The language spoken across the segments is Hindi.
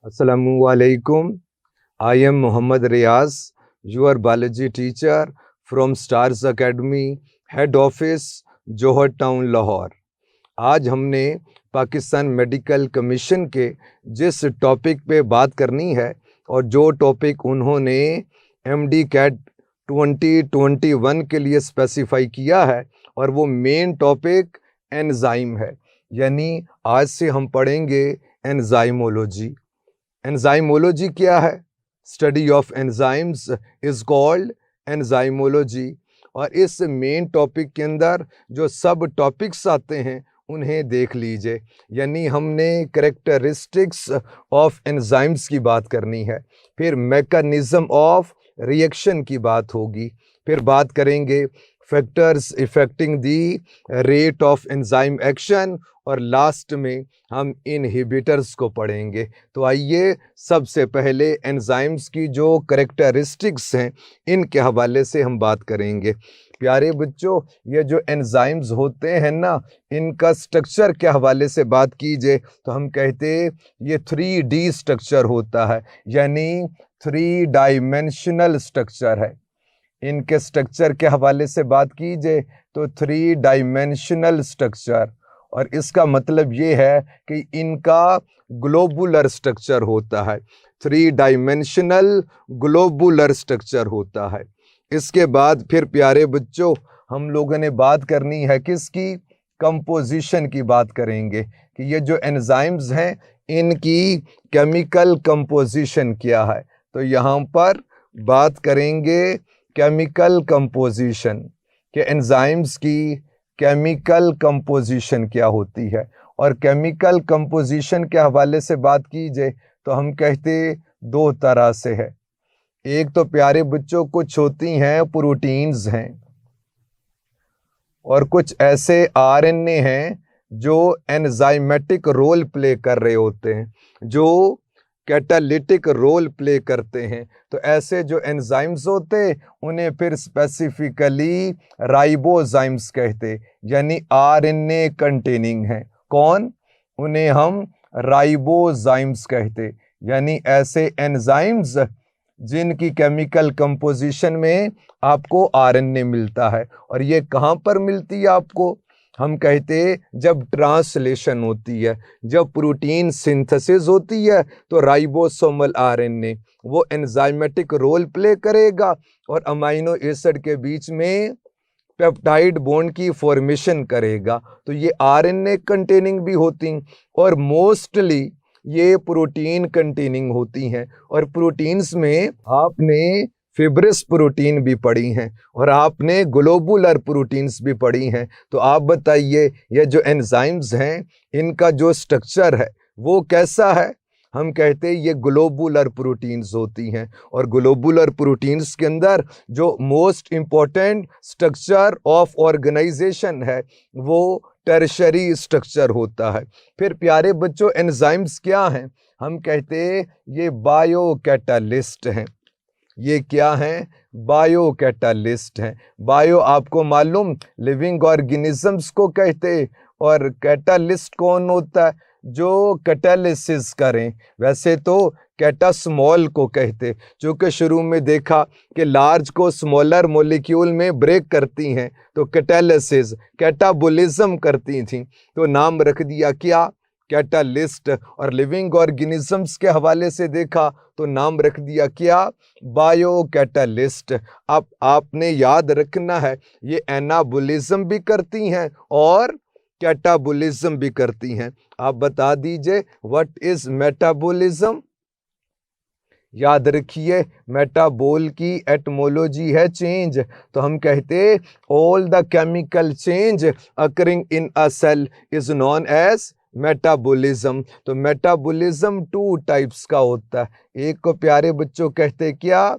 Assalamualaikum. I am Muhammad Riaz, your biology teacher from Stars Academy, Head Office, Johar Town, Lahore. आज हमने पाकिस्तान मेडिकल कमीशन के जिस टॉपिक पे बात करनी है और जो टॉपिक उन्होंने MD कैट 2021 के लिए स्पेसिफाई किया है और वो मेन टॉपिक एंजाइम है। यानी आज से हम पढ़ेंगे एंजाइमोलॉजी। एंजाइमोलॉजी क्या है? Study of enzymes is called enzymology. और इस मेन टॉपिक के अंदर जो सब टॉपिक्स आते हैं उन्हें देख लीजिए। यानी हमने कैरेक्टरिस्टिक्स ऑफ एंजाइम्स की बात करनी है, फिर मैकेनिज्म ऑफ रिएक्शन की बात होगी, फिर बात करेंगे factors affecting the rate of enzyme action, और लास्ट में हम इनहिबिटर्स को पढ़ेंगे। तो आइए सबसे पहले एंजाइम्स की जो कैरेक्टरिस्टिक्स हैं इनके हवाले से हम बात करेंगे। प्यारे बच्चों, ये जो एंजाइम्स होते हैं ना, इनका स्ट्रक्चर के हवाले से बात कीजिए तो हम कहते ये 3D स्ट्रक्चर होता है, यानी 3 डायमेंशनल स्ट्रक्चर है। इनके स्ट्रक्चर के हवाले से बात कीजिए तो 3 डायमेंशनल स्ट्रक्चर, और इसका मतलब ये है कि इनका ग्लोबुलर स्ट्रक्चर होता है, 3 डायमेंशनल ग्लोबुलर स्ट्रक्चर होता है। इसके बाद फिर प्यारे बच्चों हम लोगों ने बात करनी है किसकी? कंपोजिशन की बात करेंगे कि ये जो एंजाइम्स हैं इनकी केमिकल कंपोजिशन क्या है। तो यहाँ पर बात करेंगे केमिकल कंपोजिशन के एंजाइम्स की केमिकल कंपोजिशन क्या होती है। और केमिकल कंपोजिशन के हवाले से बात कीजिए तो हम कहते 2 तरह से है। एक तो प्यारे बच्चों कुछ होती हैं प्रोटीन्स हैं, और कुछ ऐसे RNA हैं जो एंजाइमेटिक रोल प्ले कर रहे होते हैं, जो कैटालिटिक रोल प्ले करते हैं। तो ऐसे जो एंजाइम्स होते उन्हें फिर स्पेसिफिकली राइबोजाइम्स कहते, यानी RNA कंटेनिंग है। कौन? उन्हें हम राइबोजाइम्स कहते, यानी ऐसे एंजाइम्स जिनकी केमिकल कंपोजिशन में आपको RNA मिलता है। और ये कहाँ पर मिलती है आपको? हम कहते जब ट्रांसलेशन होती है, जब प्रोटीन सिंथेसिस होती है तो राइबोसोमल RNA वो एंजाइमेटिक रोल प्ले करेगा और अमाइनो एसिड के बीच में पेप्टाइड बॉन्ड की फॉर्मेशन करेगा। तो ये RNA कंटेनिंग भी होती और मोस्टली ये प्रोटीन कंटेनिंग होती हैं। और प्रोटीन्स में आपने फिब्रिस प्रोटीन भी पढ़ी हैं और आपने ग्लोबुलर प्रोटीन्स भी पढ़ी हैं। तो आप बताइए ये जो एंजाइम्स हैं इनका जो स्ट्रक्चर है वो कैसा है? हम कहते हैं ये ग्लोबुलर प्रोटीन्स होती हैं, और ग्लोबुलर प्रोटीन्स के अंदर जो most important structure of organization है वो टर्शरी स्ट्रक्चर होता है। फिर प्यारे बच्चों एंजाइम्स क्या हैं? हम कहते हैं ये बायो कैटालिस्ट हैं। ये क्या हैं? बायो कैटालिस्ट हैं। बायो आपको मालूम लिविंग ऑर्गेनिजम्स को कहते, और कैटालिस्ट कौन होता है? जो कैटालिसिस करें। वैसे तो कैटा स्मॉल को कहते, चूँकि शुरू में देखा कि लार्ज को स्मॉलर मॉलिक्यूल में ब्रेक करती हैं तो कैटालिसिस कैटाबोलिज्म करती थी, तो नाम रख दिया क्या? कैटालिस्ट। और लिविंग ऑर्गेनिजम्स के हवाले से देखा तो नाम रख दिया क्या? Bio catalyst. अब आपने याद रखना है ये एनाबोलिज्म भी करती हैं और कैटाबोलिज्म भी करती हैं। आप बता दीजिए व्हाट इज मेटाबॉलिज्म? याद रखिए मेटाबॉल की एटमोलॉजी है चेंज। तो हम कहते all the chemical change occurring in a cell is known as metabolism. तो मेटाबॉलिज्म 2 टाइप्स का होता है। एक को प्यारे बच्चों कहते क्या?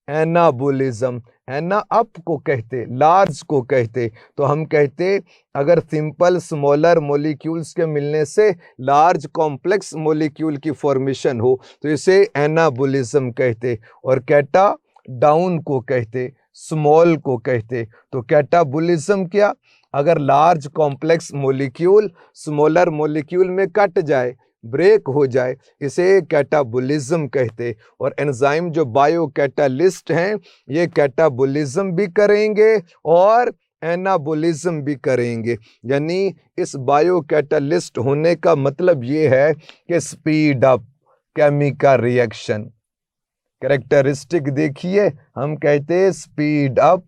एनाबोलिज्म। एना अप को कहते, लार्ज को कहते। तो हम कहते अगर सिंपल स्मॉलर मॉलिक्यूल्स के मिलने से लार्ज कॉम्प्लेक्स मॉलिक्यूल की फॉर्मेशन हो तो इसे एनाबोलिज्म कहते, और कैटा डाउन को कहते, स्मॉल को कहते। तो कैटाबोलिज्म क्या? अगर large complex molecule smaller molecule में कट जाए, ब्रेक हो जाए, इसे कैटाबोलिज्म कहते। और एंजाइम जो बायो कैटालिस्ट हैं, ये कैटाबोलिज्म भी करेंगे और एनाबोलिज्म भी करेंगे। यानी इस बायो कैटालिस्ट होने का मतलब ये है कि speed up chemical reaction. Characteristic देखिए, हम कहते हैं speed up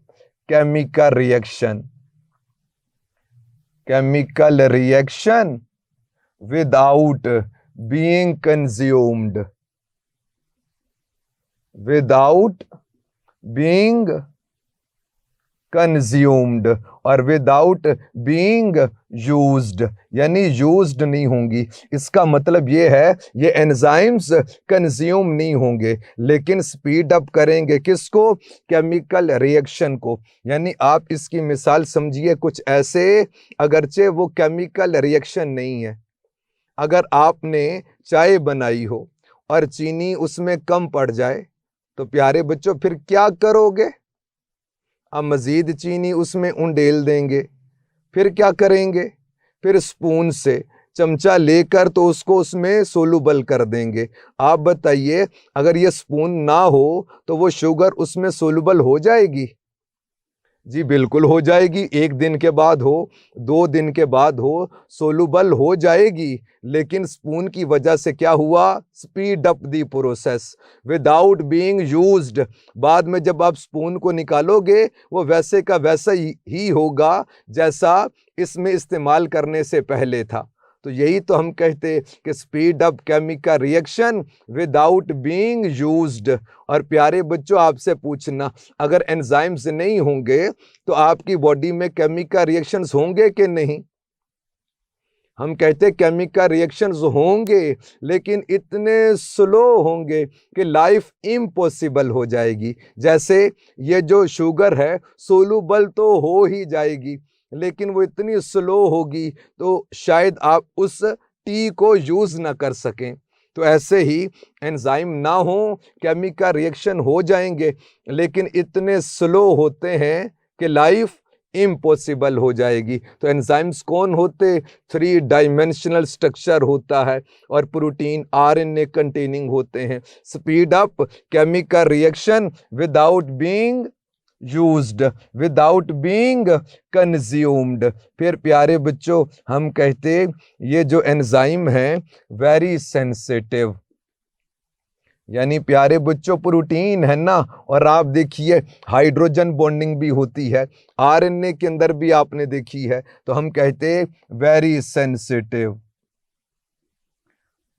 chemical reaction. Chemical reaction without being consumed, without being consumed और without being used, यानी used नहीं होंगी। इसका मतलब ये है, ये एंजाइम्स कंज्यूम नहीं होंगे, लेकिन स्पीड अप करेंगे किसको? केमिकल रिएक्शन को। यानी आप इसकी मिसाल समझिए कुछ ऐसे, अगरचे वो केमिकल रिएक्शन नहीं है। अगर आपने चाय बनाई हो और चीनी उसमें कम पड़ जाए तो प्यारे बच्चों फिर क्या करोगे? अब मज़ीद चीनी उसमें उंडेल देंगे। फिर क्या करेंगे? फिर स्पून से चमचा लेकर तो उसको उसमें सोलूबल कर देंगे। आप बताइए, अगर ये स्पून ना हो तो वो शुगर उसमें सोलूबल हो जाएगी? जी बिल्कुल हो जाएगी। 1 दिन के बाद हो, 2 दिन के बाद हो, सोलूबल हो जाएगी। लेकिन स्पून की वजह से क्या हुआ? Speed up the process without being used. बाद में जब आप स्पून को निकालोगे, वो वैसे का वैसा ही होगा जैसा इसमें इस्तेमाल करने से पहले था। तो यही तो हम कहते कि speed up chemical reaction without being used. और प्यारे बच्चों, आपसे पूछना, अगर एंजाइम्स नहीं होंगे तो आपकी बॉडी में केमिकल रिएक्शंस होंगे कि नहीं? हम कहते केमिकल रिएक्शंस होंगे, लेकिन इतने स्लो होंगे कि लाइफ इम्पॉसिबल हो जाएगी। जैसे ये जो शुगर है, सोलूबल तो हो ही जाएगी, लेकिन वो इतनी स्लो होगी तो शायद आप उस टी को यूज़ ना कर सकें। तो ऐसे ही एंजाइम ना हो, केमिकल रिएक्शन हो जाएंगे, लेकिन इतने स्लो होते हैं कि लाइफ इम्पॉसिबल हो जाएगी। तो एंजाइम्स कौन होते? 3 डायमेंशनल स्ट्रक्चर होता है और प्रोटीन आरएनए कंटेनिंग होते हैं। Speed up chemical reaction without being used, without being consumed. फिर प्यारे बच्चों, हम कहते ये जो एंजाइम है वेरी सेंसिटिव। यानी प्यारे बच्चों, प्रोटीन है ना, और आप देखिए हाइड्रोजन बॉन्डिंग भी होती है, आरएनए के अंदर भी आपने देखी है। तो हम कहते very sensitive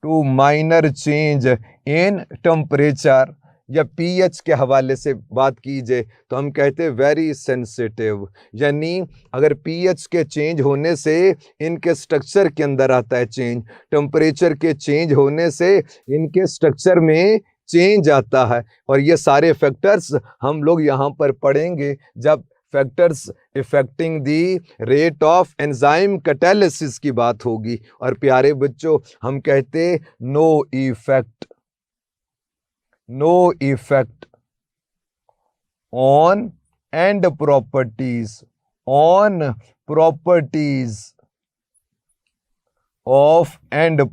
to minor change in temperature, या पीएच के हवाले से बात की जाए तो हम कहते हैं वेरी सेंसिटिव। यानी अगर पीएच के चेंज होने से इनके स्ट्रक्चर के अंदर आता है चेंज, टेम्परेचर के चेंज होने से इनके स्ट्रक्चर में चेंज आता है। और ये सारे फैक्टर्स हम लोग यहाँ पर पढ़ेंगे जब factors affecting the rate of enzyme catalysis की बात होगी। और प्यारे बच्चों, हम कहते no effect on end properties of end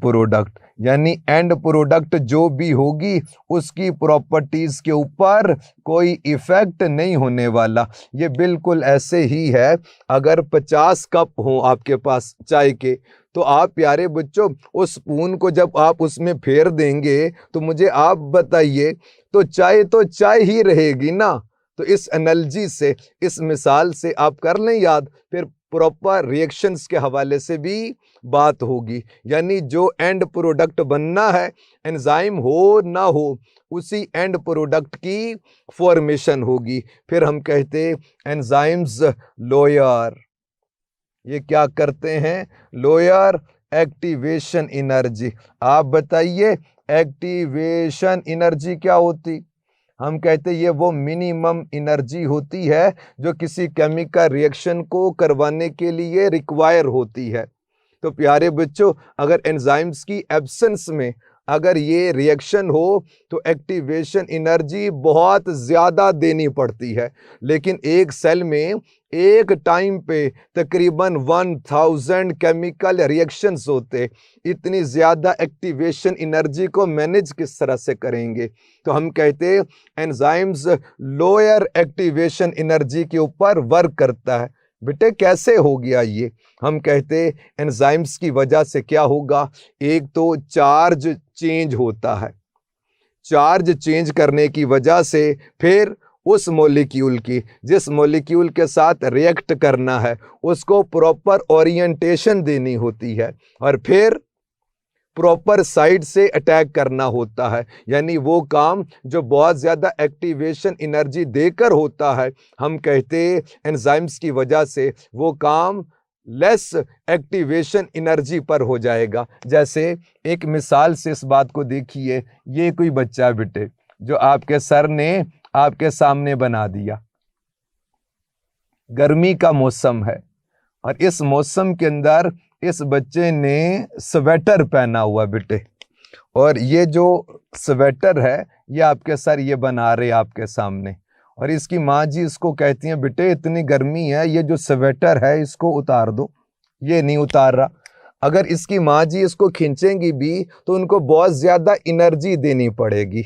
product. यानी एंड प्रोडक्ट जो भी होगी उसकी प्रॉपर्टीज के ऊपर कोई इफेक्ट नहीं होने वाला। ये बिल्कुल ऐसे ही है, अगर 50 कप हो आपके पास चाय के, तो आप प्यारे बच्चों उस स्पून को जब आप उसमें फेर देंगे तो मुझे आप बताइए, तो चाय ही रहेगी ना। तो इस एनालॉजी से, इस मिसाल से आप कर लें याद, फिर प्रॉपर रिएक्शंस के हवाले से भी बात होगी। यानी जो एंड प्रोडक्ट बनना है, एंजाइम हो ना हो, उसी एंड प्रोडक्ट की फॉर्मेशन होगी। फिर हम कहते एंजाइम्स लोअर, ये क्या करते हैं? Lower activation energy. आप बताइए एक्टिवेशन एनर्जी क्या होती? हम कहते ये वो मिनिमम एनर्जी होती है जो किसी केमिकल रिएक्शन को करवाने के लिए रिक्वायर होती है। तो प्यारे बच्चों, अगर एंजाइम्स की एब्सेंस में अगर ये रिएक्शन हो तो एक्टिवेशन एनर्जी बहुत ज़्यादा देनी पड़ती है। लेकिन एक सेल में एक टाइम पे तकरीबन 1000 केमिकल रिएक्शंस होते। इतनी ज़्यादा एक्टिवेशन एनर्जी को मैनेज किस तरह से करेंगे? तो हम कहते हैं एंजाइम्स लोअर एक्टिवेशन एनर्जी के ऊपर वर्क करता है। बेटे कैसे हो गया ये? हम कहते हैं एंजाइम्स की वजह से क्या होगा? एक तो चार्ज चेंज होता है, चार्ज चेंज करने की वजह से फिर उस मॉलिक्यूल की जिस मॉलिक्यूल के साथ रिएक्ट करना है उसको प्रॉपर ओरिएंटेशन देनी होती है और फिर प्रॉपर साइड से अटैक करना होता है। यानी वो काम जो बहुत ज़्यादा एक्टिवेशन एनर्जी देकर होता है, हम कहते हैं एंजाइम्स की वजह से वो काम लेस एक्टिवेशन एनर्जी पर हो जाएगा। जैसे एक मिसाल से इस बात को देखिए, ये कोई बच्चा है बेटे जो आपके सर ने आपके सामने बना दिया। गर्मी का मौसम है और इस मौसम के अंदर इस बच्चे ने स्वेटर पहना हुआ बेटे, और ये जो स्वेटर है ये आपके सर ये बना रहे आपके सामने, और इसकी माँ जी इसको कहती हैं बेटे इतनी गर्मी है, ये जो स्वेटर है इसको उतार दो। ये नहीं उतार रहा। अगर इसकी माँ जी इसको खींचेंगी भी तो उनको बहुत ज़्यादा एनर्जी देनी पड़ेगी।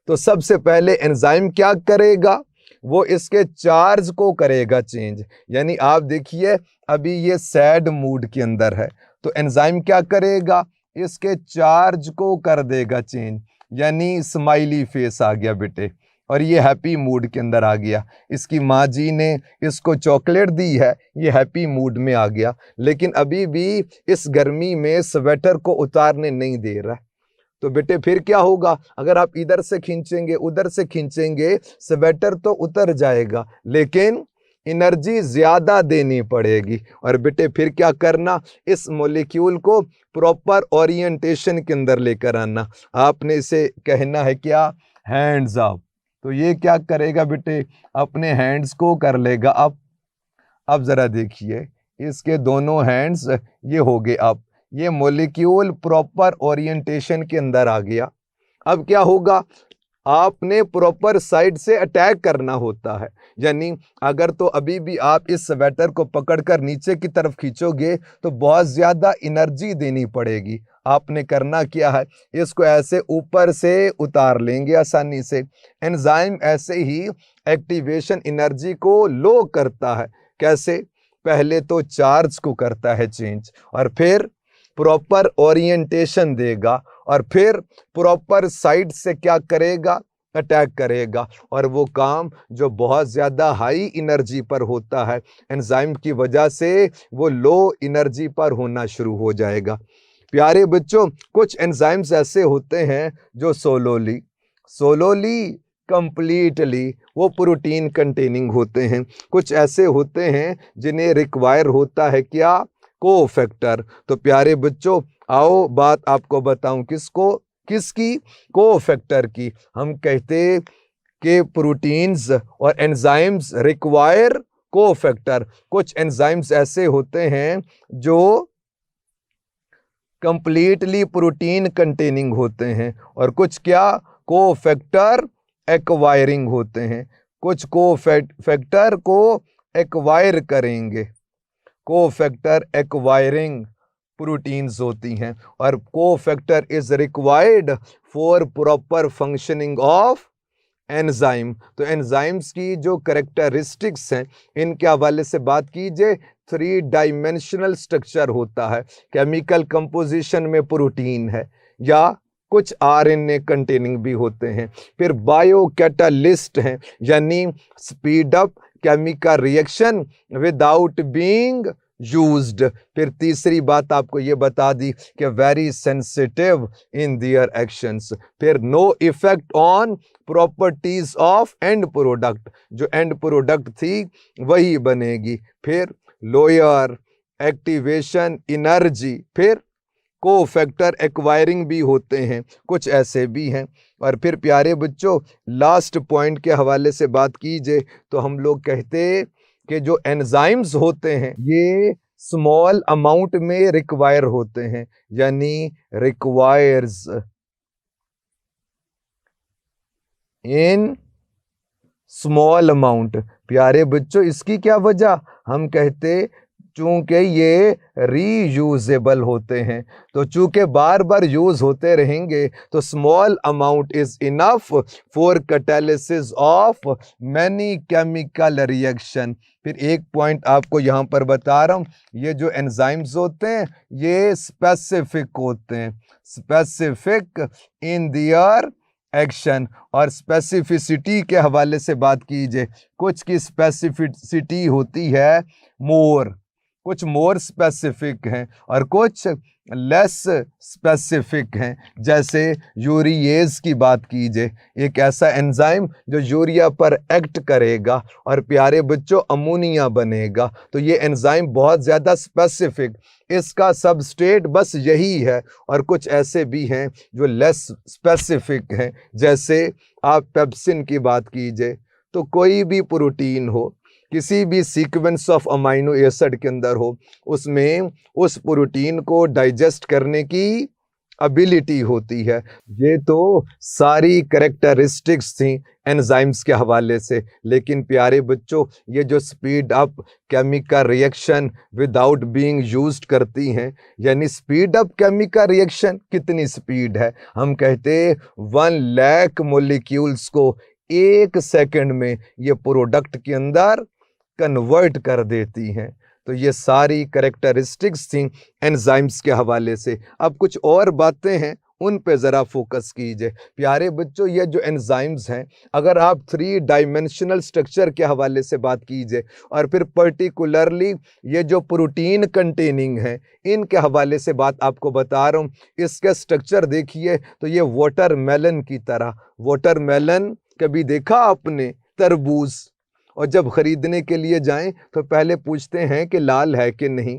तो सबसे पहले एंजाइम क्या करेगा? वो इसके चार्ज को करेगा चेंज। यानी आप देखिए अभी ये सैड मूड के अंदर है, तो एंजाइम क्या करेगा? इसके चार्ज को कर देगा चेंज। यानी स्माइली फेस आ गया बेटे, और ये हैप्पी मूड के अंदर आ गया। इसकी माँ जी ने इसको चॉकलेट दी है, ये हैप्पी मूड में आ गया, लेकिन अभी भी इस गर्मी में स्वेटर को उतारने नहीं दे रहा। तो बेटे फिर क्या होगा? अगर आप इधर से खींचेंगे उधर से खींचेंगे स्वेटर तो उतर जाएगा, लेकिन एनर्जी ज्यादा देनी पड़ेगी। और बेटे फिर क्या करना? इस मॉलिक्यूल को प्रॉपर ओरिएंटेशन के अंदर लेकर आना। आपने इसे कहना है क्या? Hands up. तो ये क्या करेगा बेटे? अपने हैंड्स को कर लेगा अप। अब जरा देखिए इसके दोनों हैंड्स ये हो गए अप। ये मॉलिक्यूल प्रॉपर ओरिएंटेशन के अंदर आ गया। अब क्या होगा? आपने प्रॉपर साइड से अटैक करना होता है। यानी अगर तो अभी भी आप इस स्वेटर को पकड़कर नीचे की तरफ खींचोगे तो बहुत ज़्यादा एनर्जी देनी पड़ेगी। आपने करना क्या है? इसको ऐसे ऊपर से उतार लेंगे आसानी से। एंजाइम ऐसे ही एक्टिवेशन एनर्जी को लो करता है। कैसे? पहले तो चार्ज को करता है चेंज, और फिर प्रॉपर ओरिएंटेशन देगा, और फिर प्रॉपर साइड से क्या करेगा? अटैक करेगा। और वो काम जो बहुत ज़्यादा हाई एनर्जी पर होता है, एंजाइम की वजह से वो लो एनर्जी पर होना शुरू हो जाएगा। प्यारे बच्चों, कुछ एंजाइम्स ऐसे होते हैं जो सोलोली कंप्लीटली वो प्रोटीन कंटेनिंग होते हैं। कुछ ऐसे होते हैं जिन्हें रिक्वायर होता है क्या? कोफैक्टर। तो प्यारे बच्चों आओ बात आपको बताऊं किसकी? कोफैक्टर की। हम कहते कि प्रोटीन्स और एंजाइम्स रिक्वायर कोफैक्टर। कुछ एंजाइम्स ऐसे होते हैं जो कंप्लीटली प्रोटीन कंटेनिंग होते हैं, और कुछ क्या? कोफैक्टर एक्वायरिंग होते हैं। कुछ कोफैक्टर को एक्वायर करेंगे, कोफैक्टर एक्वायरिंग प्रोटीन्स होती हैं। और cofactor is required for proper functioning of enzyme. तो एंजाइम्स की जो कैरेक्टरिस्टिक्स हैं इनके हवाले से बात कीजिए। 3 डायमेंशनल स्ट्रक्चर होता है। केमिकल कंपोजिशन में प्रोटीन है, या कुछ आरएनए कंटेनिंग भी होते हैं। फिर बायो कैटालिस्ट हैं, यानी speed up chemical reaction without being used. फिर तीसरी बात आपको ये बता दी कि very sensitive in their actions. फिर no effect on properties of end product. जो एंड प्रोडक्ट थी वही बनेगी। फिर लोअर एक्टिवेशन एनर्जी। फिर कोफैक्टर एक्वायरिंग भी होते हैं, कुछ ऐसे भी हैं। और फिर प्यारे बच्चों लास्ट पॉइंट के हवाले से बात कीजिए तो हम लोग कहते हैं कि जो एंजाइम्स होते हैं ये स्मॉल अमाउंट में रिक्वायर होते हैं, यानी रिक्वायर्स इन स्मॉल अमाउंट। प्यारे बच्चों इसकी क्या वजह, हम कहते चूंकि ये रीयूजेबल होते हैं, तो चूंकि बार बार यूज होते रहेंगे तो small amount is enough for catalysis of many chemical reaction. फिर एक पॉइंट आपको यहाँ पर बता रहा हूँ, ये जो एंजाइम्स होते हैं ये स्पेसिफिक होते हैं, स्पेसिफिक इन दियर एक्शन। और स्पेसिफिसिटी के हवाले से बात कीजिए, कुछ की स्पेसिफिसिटी होती है मोर, कुछ मोर स्पेसिफिक हैं और कुछ लेस स्पेसिफिक हैं। जैसे यूरिएज की बात कीजिए, एक ऐसा एंजाइम जो यूरिया पर एक्ट करेगा और प्यारे बच्चों अमोनिया बनेगा, तो ये एंजाइम बहुत ज़्यादा स्पेसिफिक, इसका सबस्ट्रेट बस यही है। और कुछ ऐसे भी हैं जो लेस स्पेसिफिक हैं, जैसे आप पेप्सिन की बात कीजिए, तो कोई भी प्रोटीन हो, किसी भी सीक्वेंस ऑफ अमाइनो एसिड के अंदर हो, उसमें उस प्रोटीन को डाइजेस्ट करने की एबिलिटी होती है। ये तो सारी कैरेक्टरिस्टिक्स थी एंजाइम्स के हवाले से। लेकिन प्यारे बच्चों ये जो speed up chemical reaction without being used करती हैं, यानी स्पीड अप केमिकल रिएक्शन कितनी स्पीड है, हम कहते 1 लाख मॉलिक्यूल्स को 1 सेकंड में ये प्रोडक्ट के अंदर कन्वर्ट कर देती हैं। तो ये सारी कैरेक्टरिस्टिक्स थी एंजाइम्स के हवाले से। अब कुछ और बातें हैं, उन पे ज़रा फोकस कीजिए। प्यारे बच्चों ये जो एंजाइम्स हैं, अगर आप 3 डायमेंशनल स्ट्रक्चर के हवाले से बात कीजिए और फिर पर्टिकुलरली ये जो प्रोटीन कंटेनिंग हैं इनके हवाले से बात आपको बता रहा हूँ, इसके स्ट्रक्चर देखिए तो ये वाटरमेलन की तरह, वाटरमेलन कभी देखा आपने, तरबूज, और जब ख़रीदने के लिए जाएं तो पहले पूछते हैं कि लाल है कि नहीं,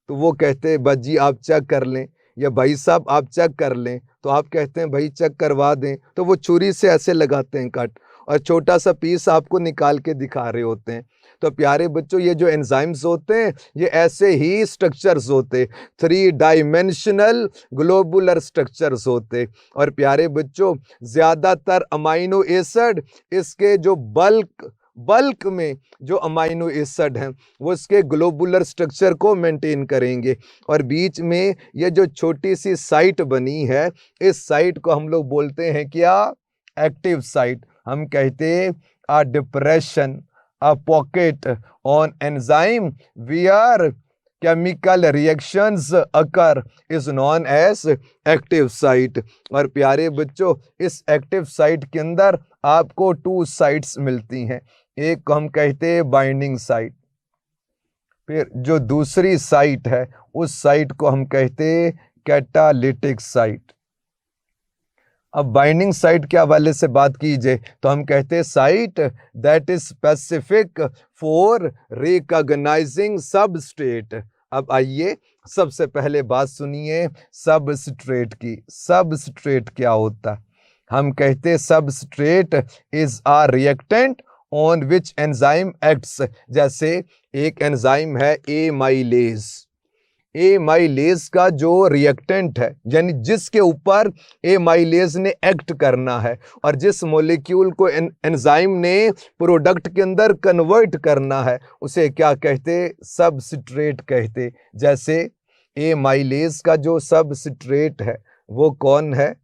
तो वो कहते हैं बस जी आप चेक कर लें, या भाई साहब आप चेक कर लें, तो आप कहते हैं भाई चेक करवा दें, तो वो छुरी से ऐसे लगाते हैं कट और छोटा सा पीस आपको निकाल के दिखा रहे होते हैं। तो प्यारे बच्चों ये जो एंजाइम्स होते हैं ये ऐसे ही स्ट्रक्चर्स होते, 3 डायमेंशनल ग्लोबुलर स्ट्रक्चर्स होते। और प्यारे बच्चों ज़्यादातर अमाइनो एसिड इसके जो बल्क में जो अमाइनो एसिड हैं वो इसके ग्लोबुलर स्ट्रक्चर को मेंटेन करेंगे। और बीच में ये जो छोटी सी साइट बनी है, इस साइट को हम लोग बोलते हैं क्या, एक्टिव साइट। हम कहते हैं a depression, a pocket on enzyme where chemical reactions occur is known as active site। और प्यारे बच्चों इस एक्टिव साइट के अंदर आपको 2 साइट्स मिलती हैं, एक को हम कहते हैं बाइंडिंग साइट, फिर जो दूसरी साइट है उस साइट को हम कहते हैं कैटालिटिक साइट। अब बाइंडिंग साइट के हवाले से बात कीजिए तो हम कहते हैं site that is specific for recognising substrate. अब आइए सबसे पहले बात सुनिए सबस्ट्रेट की। सबस्ट्रेट क्या होता है, हम कहते हैं substrate is a reactant on which enzyme acts. जैसे एक एंजाइम है एमाइलेज, एमाइलेज का जो रिएक्टेंट है यानी जिसके ऊपर एमाइलेज ने एक्ट करना है और जिस मॉलिक्यूल को एंजाइम ने प्रोडक्ट के अंदर कन्वर्ट करना है, उसे क्या कहते, सबस्ट्रेट कहते। जैसे एमाइलेज का जो सबस्ट्रेट है वो कौन है,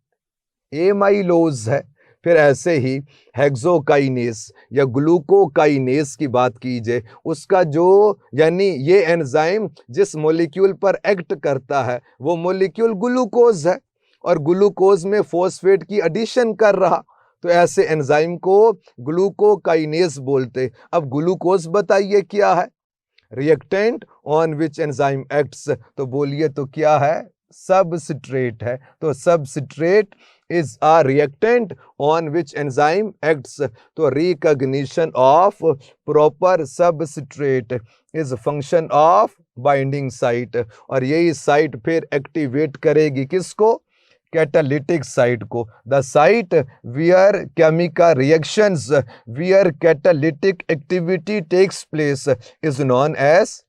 एमाइलोज है। फिर ऐसे ही हेक्सोकाइनेस या ग्लूकोकाइनेस की बात कीजिए, उसका जो यानी ये एंजाइम जिस मॉलिक्यूल पर एक्ट करता है वो मॉलिक्यूल ग्लूकोज है और ग्लूकोज में फॉस्फेट की एडिशन कर रहा, तो ऐसे एंजाइम को ग्लूकोकाइनेस बोलते। अब ग्लूकोज बताइए क्या है, reactant on which enzyme acts, तो बोलिए तो क्या है, सबस्ट्रेट है। तो substrate is a reactant on which enzyme acts। तो recognition of proper substrate is function of binding site और यही साइट फिर एक्टिवेट करेगी किसको, कैटालिटिक साइट को। The site where chemical reactions where catalytic activity takes place is known as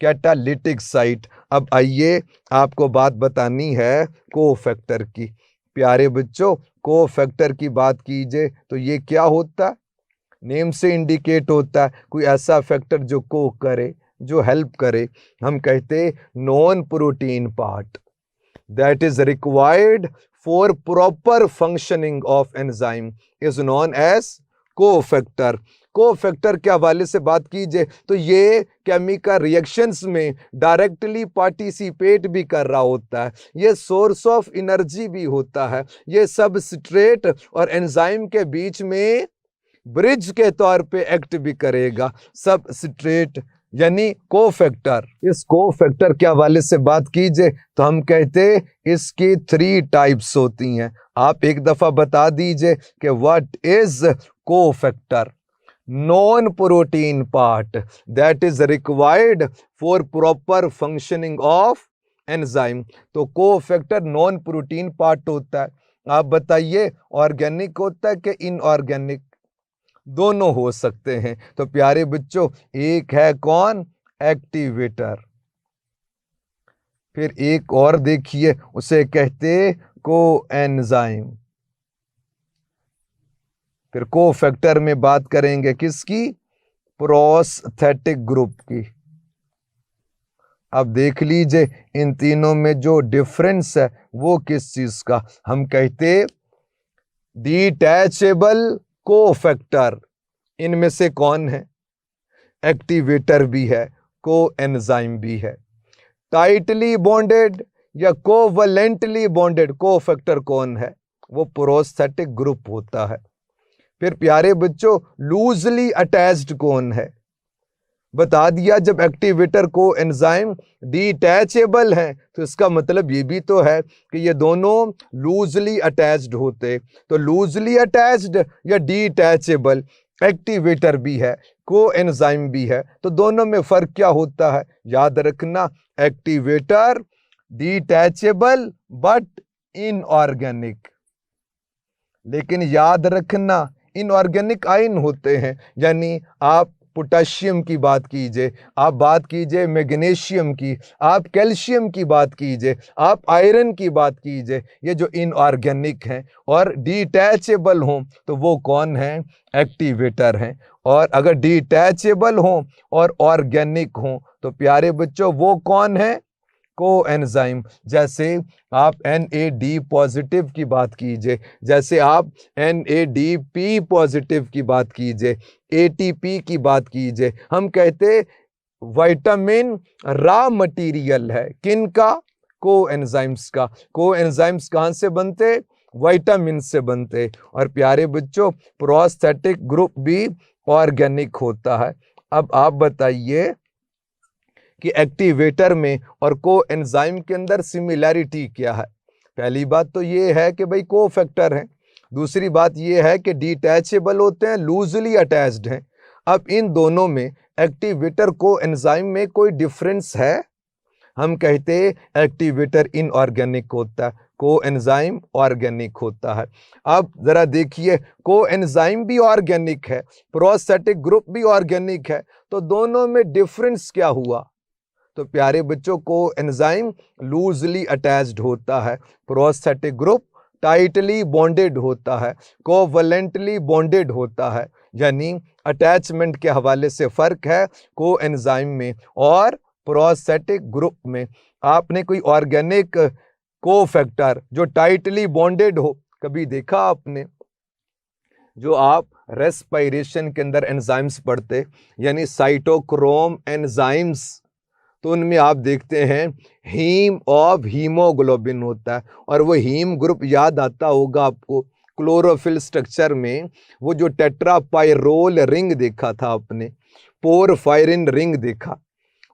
catalytic site. अब आइए आपको बात बतानी है कोफैक्टर की। प्यारे बच्चों कोफैक्टर की बात कीजिए तो ये क्या होता है, नेम से इंडिकेट होता है कोई ऐसा फैक्टर जो को करे, जो हेल्प करे। हम कहते non protein part that is required for proper functioning of enzyme is known as cofactor। Cofactor के हवाले से बात कीजिए तो ये केमिकल रिएक्शंस में डायरेक्टली पार्टिसिपेट भी कर रहा होता है, ये सोर्स ऑफ एनर्जी भी होता है, ये सबस्ट्रेट और एंजाइम के बीच में ब्रिज के तौर पे एक्ट भी करेगा। सबस्ट्रेट यानी कोफैक्टर। इस कोफैक्टर के हवाले से बात कीजिए तो हम कहते इसकी 3 टाइप्स होती हैं। आप एक दफा बता दीजिए कि what is cofactor. Non protein part that is required for proper functioning of enzyme. तो कोफैक्टर नॉन प्रोटीन पार्ट होता है। आप बताइए ऑर्गेनिक होता है कि इनऑर्गेनिक? दोनों हो सकते हैं। तो प्यारे बच्चों, एक है कौन? एक्टिवेटर। फिर एक और देखिए, उसे कहते कोएंजाइम। फिर कोफैक्टर में बात करेंगे किसकी? प्रोस्थेटिक ग्रुप की। अब देख लीजिए इन तीनों में जो डिफरेंस है वो किस चीज का? हम कहते डिटैचेबल कोफैक्टर। इनमें से कौन है? एक्टिवेटर भी है, कोएंजाइम भी है। टाइटली बॉन्डेड या कोवलेंटली बॉन्डेड कोफैक्टर कौन है? वो प्रोस्थेटिक ग्रुप होता है। फिर प्यारे बच्चों, लूजली अटैच्ड कौन है? बता दिया जब एक्टिवेटर कोएंजाइम डिटैचेबल है तो इसका मतलब ये भी तो है कि ये दोनों लूजली अटैच्ड होते। तो लूजली अटैच्ड या डिटैचेबल, एक्टिवेटर भी है, कोएंजाइम भी है, तो दोनों में फर्क क्या होता है? याद रखना, एक्टिवेटर डिटैचेबल बट इनऑर्गेनिक। लेकिन याद रखना इनऑर्गेनिक आयन होते हैं, यानी आप पोटेशियम की बात कीजिए, आप बात कीजिए मैग्नीशियम की, आप कैल्शियम की बात कीजिए, आप आयरन की बात कीजिए, ये जो इनऑर्गेनिक हैं और डिटैचेबल हों तो वो कौन हैं? एक्टिवेटर हैं। और अगर डिटैचेबल हों और ऑर्गेनिक हों तो प्यारे बच्चों वो कौन है? कोएंजाइम। जैसे आप NAD पॉजिटिव की बात कीजिए, जैसे आप NADP पॉजिटिव की बात कीजिए, ATP की बात कीजिए, हम कहते विटामिन रॉ मटेरियल है। किनका? कोएंजाइम्स का। कोएंजाइम्स कहाँ से बनते? विटामिन से बनते। और प्यारे बच्चों, प्रोस्थेटिक ग्रुप भी ऑर्गेनिक होता है। अब आप बताइए कि एक्टिवेटर में और कोएंजाइम के अंदर सिमिलैरिटी क्या है? पहली बात तो ये है कि भाई कोफैक्टर हैं। दूसरी बात ये है कि डिटैचेबल होते हैं, लूजली अटैच्ड हैं। अब इन दोनों में एक्टिवेटर कोएंजाइम में कोई डिफरेंस है? हम कहते एक्टिवेटर इनऑर्गेनिक होता है, कोएंजाइम ऑर्गेनिक होता है। अब जरा देखिए, कोएंजाइम भी ऑर्गेनिक है, प्रोस्थेटिक ग्रुप भी ऑर्गेनिक है, तो दोनों में डिफरेंस क्या हुआ? तो प्यारे बच्चों, कोएंजाइम लूजली अटैच्ड होता है, प्रोस्थेटिक ग्रुप टाइटली बॉन्डेड होता है, कोवलेंटली बॉन्डेड होता है। यानी अटैचमेंट के हवाले से फर्क है कोएंजाइम में और प्रोस्थेटिक ग्रुप में। आपने कोई ऑर्गेनिक कोफैक्टर जो टाइटली बॉन्डेड हो कभी देखा आपने? जो आप रेस्पिरेशन के अंदर एंजाइम्स पढ़ते, यानी साइटोक्रोम एंजाइम्स, तो उनमें आप देखते हैं हीम ऑफ हीमोग्लोबिन होता है। और वो हीम ग्रुप याद आता होगा आपको, क्लोरोफिल स्ट्रक्चर में वो जो टेट्रापाइरोल रिंग देखा था आपने, पोरफायरिन रिंग देखा,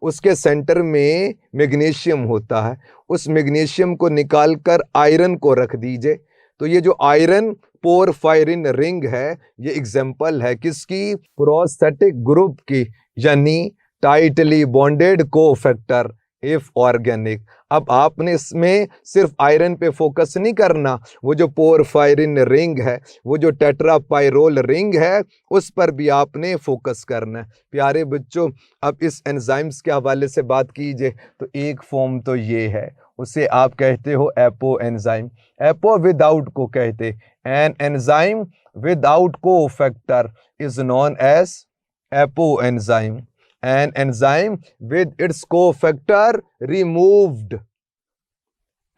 उसके सेंटर में मैग्नीशियम होता है। उस मैग्नीशियम को निकालकर आयरन को रख दीजिए, तो ये जो आयरन पोरफायरिन रिंग है ये एग्जाम्पल है किसकी? प्रोस्थेटिक ग्रुप की, यानी tightly bonded cofactor if organic. अब आपने इसमें सिर्फ आयरन पे फोकस नहीं करना, वो जो पोरफायरिन रिंग है, वो जो टेट्रापाइरोल रिंग है, उस पर भी आपने फोकस करना है। प्यारे बच्चों, अब इस एंजाइम्स के हवाले से बात कीजिए तो एक फॉर्म तो ये है, उसे आप कहते हो एपो एंजाइम। एपो विदाउट को कहते an enzyme without cofactor is known as apoenzyme. An enzyme with its cofactor removed,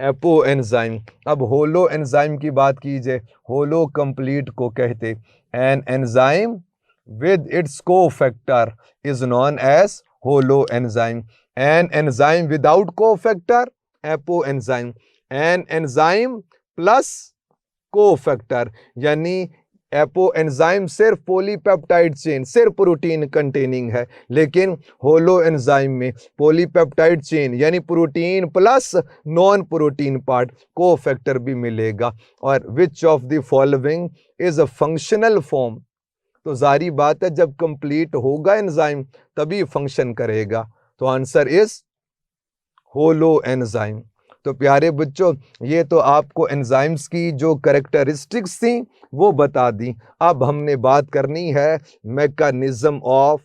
apoenzyme. अब होलो एंजाइम की बात कीजिए, होलो कंप्लीट को कहते। An enzyme with its cofactor is known as holoenzyme. An enzyme without cofactor, apoenzyme. An enzyme plus cofactor, यानी एपोएंजाइम सिर्फ पॉलीपेप्टाइड चेन, सिर्फ प्रोटीन कंटेनिंग है, लेकिन होलो एंजाइम में पॉलीपेप्टाइड चेन यानी protein plus non protein part cofactor भी मिलेगा। और which of the following is a functional form, तो जारी बात है जब कंप्लीट होगा एंजाइम तभी फंक्शन करेगा, तो आंसर इज होलो एंजाइम। तो प्यारे बच्चों, ये तो आपको एंजाइम्स की जो कैरेक्टरिस्टिक्स थी वो बता दी। अब हमने बात करनी है mechanism of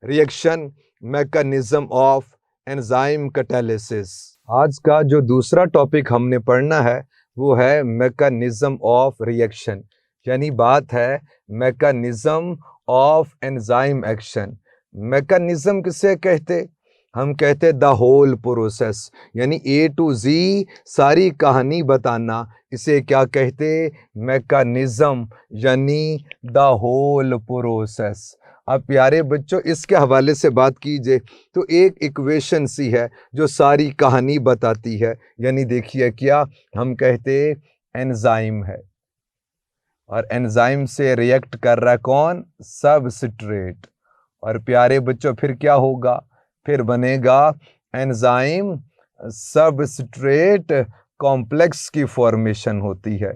reaction, mechanism of enzyme catalysis. आज का जो दूसरा टॉपिक हमने पढ़ना है वो है मैकेनिज्म ऑफ रिएक्शन, यानी बात है mechanism of enzyme action. Mechanism किसे कहते? हम कहते द होल प्रोसेस, यानी ए टू जी सारी कहानी बताना, इसे क्या कहते? मैकेनिज्म, यानी द होल प्रोसेस। अब प्यारे बच्चों, इसके हवाले से बात कीजिए तो एक इक्वेशन सी है जो सारी कहानी बताती है, यानी देखिए क्या हम कहते एंजाइम है, और एंजाइम से रिएक्ट कर रहा कौन? सबस्ट्रेट। और प्यारे बच्चों फिर क्या होगा? फिर बनेगा एंजाइम सबस्ट्रेट कॉम्प्लेक्स की फॉर्मेशन होती है।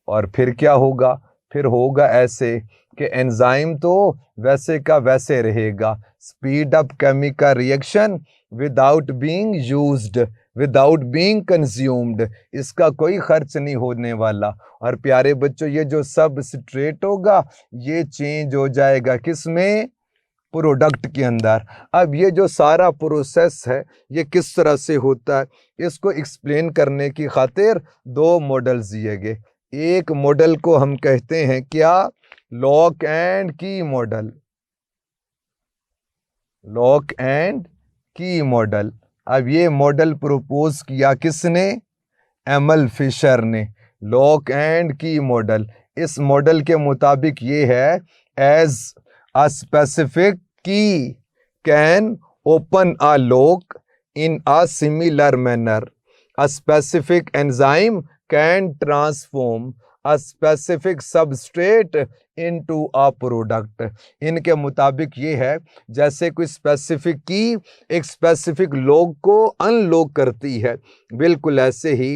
और फिर क्या होगा? फिर होगा ऐसे कि एंजाइम तो वैसे का वैसे रहेगा, speed up chemical reaction without being used, without being consumed, इसका कोई खर्च नहीं होने वाला। और प्यारे बच्चों, ये जो सबस्ट्रेट होगा ये चेंज हो जाएगा किसमें? प्रोडक्ट के अंदर। अब ये जो सारा प्रोसेस है ये किस तरह से होता है, इसको एक्सप्लेन करने की खातिर दो मॉडल्स दिए गए। एक मॉडल को हम कहते हैं क्या? लॉक एंड की मॉडल, लॉक एंड की मॉडल। अब ये मॉडल प्रपोज किया किसने? एमल फिशर ने, लॉक एंड की मॉडल। इस मॉडल के मुताबिक ये है, as a specific key can open a lock in a similar manner. A specific enzyme can transform a specific substrate into a product. इनके मुताबिक ये है जैसे कोई स्पेसिफिक की एक स्पेसिफिक लॉक को अनलॉक करती है, बिल्कुल ऐसे ही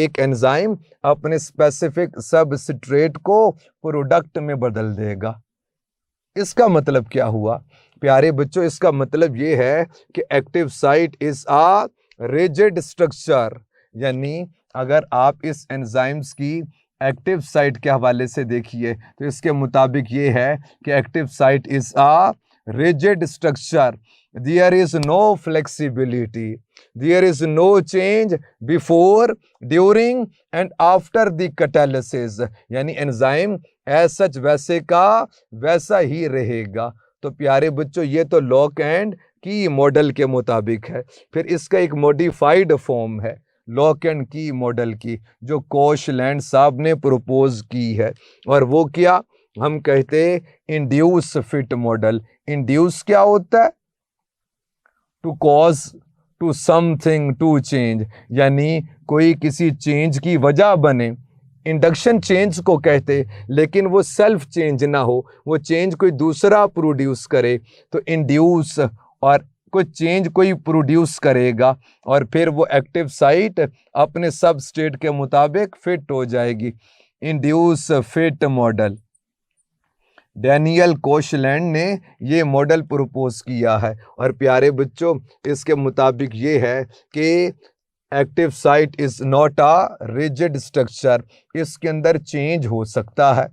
एक एंजाइम अपने स्पेसिफिक सबस्ट्रेट को प्रोडक्ट में बदल देगा। इसका मतलब क्या हुआ प्यारे बच्चों? इसका मतलब ये है कि active site is a rigid structure, यानी अगर आप इस एंजाइम्स की एक्टिव साइट के हवाले से देखिए तो इसके मुताबिक ये है कि active site is a rigid structure, there is no flexibility, there is no change before, during and after the catalysis, यानी एंजाइम एज सच वैसे का वैसा ही रहेगा। तो प्यारे बच्चों, ये तो लॉक एंड की मॉडल के मुताबिक है। फिर इसका एक मॉडिफाइड फॉर्म है लॉक एंड की मॉडल की, जो कोशलैंड साहब ने प्रपोज की है, और वो क्या हम कहते इंड्यूस फिट मॉडल। इंड्यूस क्या होता है? To cause to something to change, यानी कोई किसी चेंज की वजह बने। इंडक्शन चेंज को कहते, लेकिन वो सेल्फ चेंज ना हो, वो चेंज कोई दूसरा प्रोड्यूस करे, तो इंड्यूस, और कोई चेंज कोई प्रोड्यूस करेगा और फिर वो एक्टिव साइट अपने सबस्टेट के मुताबिक फिट हो जाएगी। Induce fit model, Daniel Koshland ने ये मॉडल प्रपोज किया है। और प्यारे बच्चों, इसके मुताबिक ये है कि active site is not a rigid structure, इसके अंदर चेंज हो सकता है।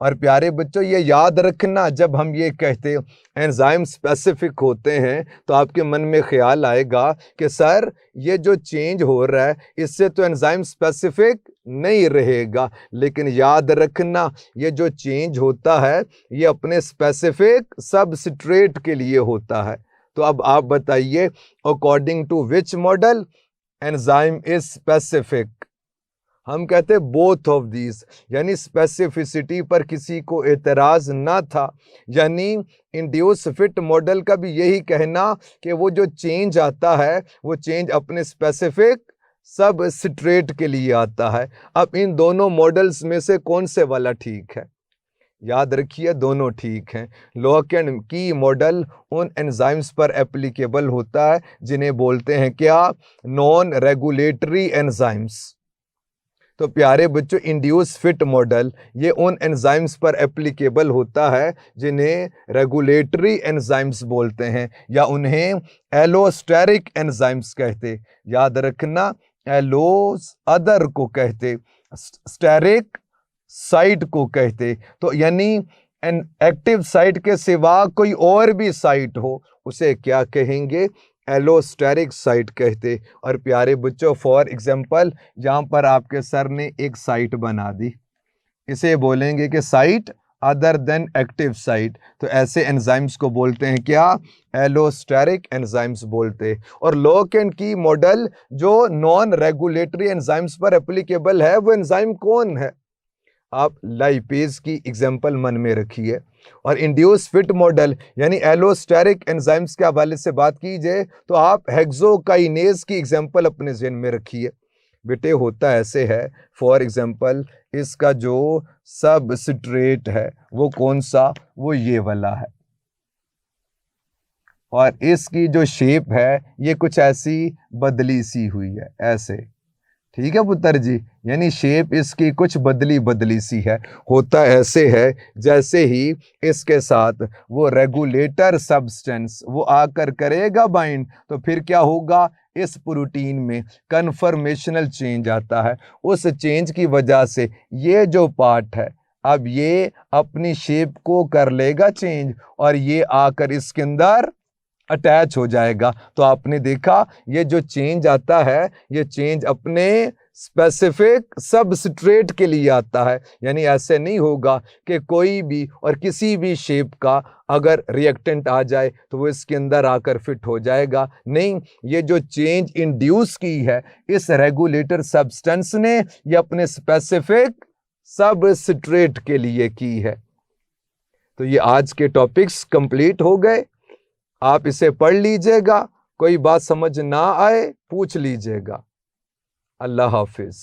और प्यारे बच्चों ये याद रखना, जब हम ये कहते एंजाइम स्पेसिफिक होते हैं तो आपके मन में ख्याल आएगा कि सर ये जो चेंज हो रहा है इससे तो एंजाइम स्पेसिफिक नहीं रहेगा। लेकिन याद रखना ये जो चेंज होता है ये अपने स्पेसिफिक सबस्ट्रेट के लिए होता है। तो अब आप बताइए, according to which model enzyme is specific? हम कहते हैं बोथ ऑफ दीज, यानी स्पेसिफिसिटी पर किसी को एतराज ना था। यानी इंड्यूस फिट मॉडल का भी यही कहना कि वो जो चेंज आता है वो चेंज अपने स्पेसिफिक सबस्ट्रेट के लिए आता है। अब इन दोनों मॉडल्स में से कौन से वाला ठीक है? याद रखिए दोनों ठीक हैं। लॉक एंड की मॉडल उन एंजाइम्स पर एप्लीकेबल होता है जिन्हें बोलते हैं क्या? Non regulatory enzymes. तो प्यारे बच्चों, इंड्यूस फिट मॉडल ये उन एंजाइम्स पर एप्लीकेबल होता है जिन्हें रेगुलेटरी एंजाइम्स बोलते हैं या उन्हें एलोस्टेरिक एंजाइम्स कहते। याद रखना, एलोस अदर को कहते, स्टेरिक साइट को कहते। तो यानी एन एक्टिव साइट के सिवा कोई और भी साइट हो उसे क्या कहेंगे? एलोस्टेरिक साइट कहते। और प्यारे बच्चों, फॉर एग्जांपल यहाँ पर आपके सर ने एक साइट बना दी, इसे बोलेंगे कि site other than active site. तो ऐसे एंजाइम्स को बोलते हैं क्या? एलोस्टेरिक एंजाइम्स बोलते। और लॉक एंड की मॉडल जो नॉन रेगुलेटरी एंजाइम्स पर एप्लीकेबल है वो एंजाइम कौन है? आप लाइपेज की एग्जांपल मन में रखिए। और इंड्यूस फिट मॉडल यानी एलोस्टेरिक एंजाइम्स के हवाले से बात कीजिए तो आप हेक्सोकाइनेज की एग्जांपल अपने ज़हन में रखिए। बेटे होता ऐसे है, फॉर एग्जांपल इसका जो सबस्ट्रेट है वो कौन सा? वो ये वाला है, और इसकी जो शेप है ये कुछ ऐसी बदली सी हुई है, ऐसे। ठीक है पुत्र जी, यानी शेप इसकी कुछ बदली बदली सी है। होता ऐसे है जैसे ही इसके साथ वो रेगुलेटर सब्सटेंस वो आकर करेगा बाइंड, तो फिर क्या होगा? इस प्रोटीन में कन्फर्मेशनल चेंज आता है। उस चेंज की वजह से ये जो पार्ट है अब ये अपनी शेप को कर लेगा चेंज और ये आकर इसके अंदर अटैच हो जाएगा। तो आपने देखा ये जो चेंज आता है ये चेंज अपने स्पेसिफिक सबस्ट्रेट के लिए आता है। यानी ऐसे नहीं होगा कि कोई भी और किसी भी शेप का अगर रिएक्टेंट आ जाए तो वो इसके अंदर आकर फिट हो जाएगा। नहीं, ये जो चेंज इंड्यूस की है इस रेगुलेटर सब्सटेंस ने ये अपने स्पेसिफिक सबस्ट्रेट के लिए की है। तो ये आज के टॉपिक्स कंप्लीट हो गए। आप इसे पढ़ लीजिएगा, कोई बात समझ ना आए पूछ लीजिएगा। अल्लाह हाफिज।